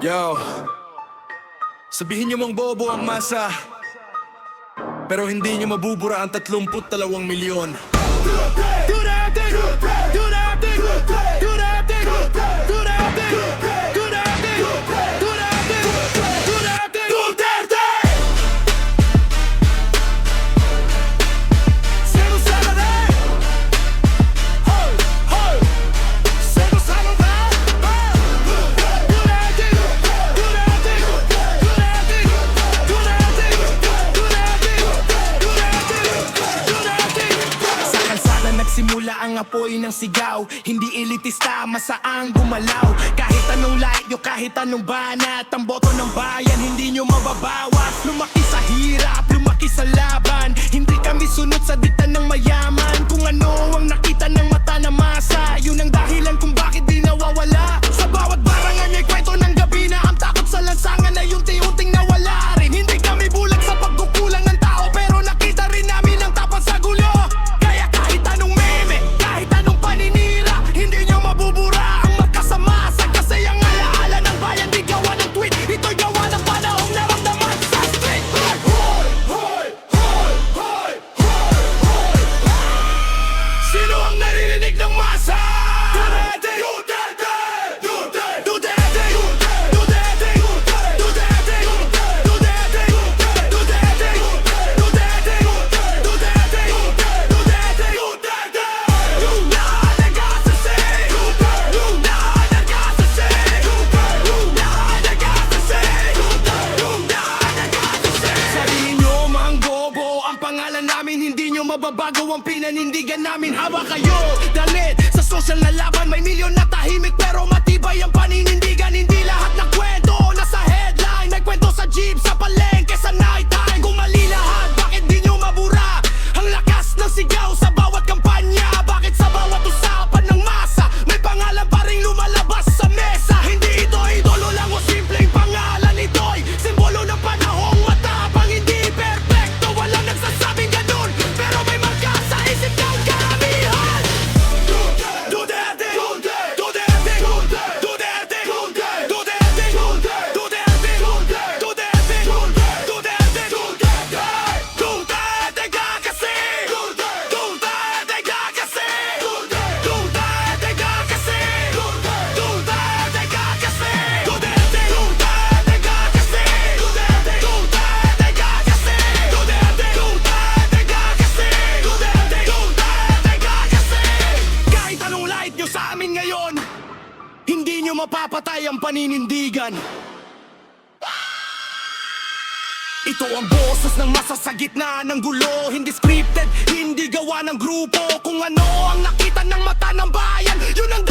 Yo, sabihin niyo mong bobo ang masa, pero hindi niyo mabubura ang 32 milyon. Simula ang apoy ng sigaw, hindi elitista, masaang gumalaw. Kahit anong light nyo, kahit anong banat, ang boto ng bayan, hindi nyo mababawas. Lumaki sa hirap, lumaki sa laban, hindi kami sunod sa dikta ng mayaman. Kung ano ang nakita ng mata ng masa, yun ang dahilan kung bakit di nawawala. Sa bawat barangan may kwento ng gabi na ang takot sa lansangan ay unti-unting nawala rin. Hindi kami bulag sa pagkukulang ng tao, pero nakita rin namin ang tapang sa gulo. Hindi nyo mababago ang pinanindigan namin. Hawak kayo, dalit sa social na laban. May milyon na tahimik pero matibay ang paninindigan. Hindi lahat ng kwento nasa headline. May kwento sa jeep, sa palengke, sa night time. Kung mali lahat, bakit di nyo mabura ang lakas ng sigaw sa bawat kampanya? Bakit sa bawat usapan ng masa may pangalan pa rin lumalabas sa mesa? Hindi ito idolo lang o simpleng pangalan. Ito'y simbolo ng panahong matapang. Hindi perfecto, walang nagsasabing ganun, pero may marka sa isip ng karamihan. Duterte, Duterte, Duterte, Duterte, Duterte, Duterte, Duterte, Duterte, Duterte, Duterte ka kasi, Duterte ka kasi, Duterte ka kasi, Duterte ka kasi, Duterte, Duterte ka kasi, Duterte, Duterte ka kasi, Duterte, Duterte ka kasi, Duterte, Duterte ka kasi. Kahit anong light nyo sa amin ngayon, hindi nyo mapapatay ang paninindigan. Ito ang boses ng masa sa gitna ng gulo. Hindi scripted, hindi gawa ng grupo. Kung ano ang nakita ng mata ng bayan, yun ang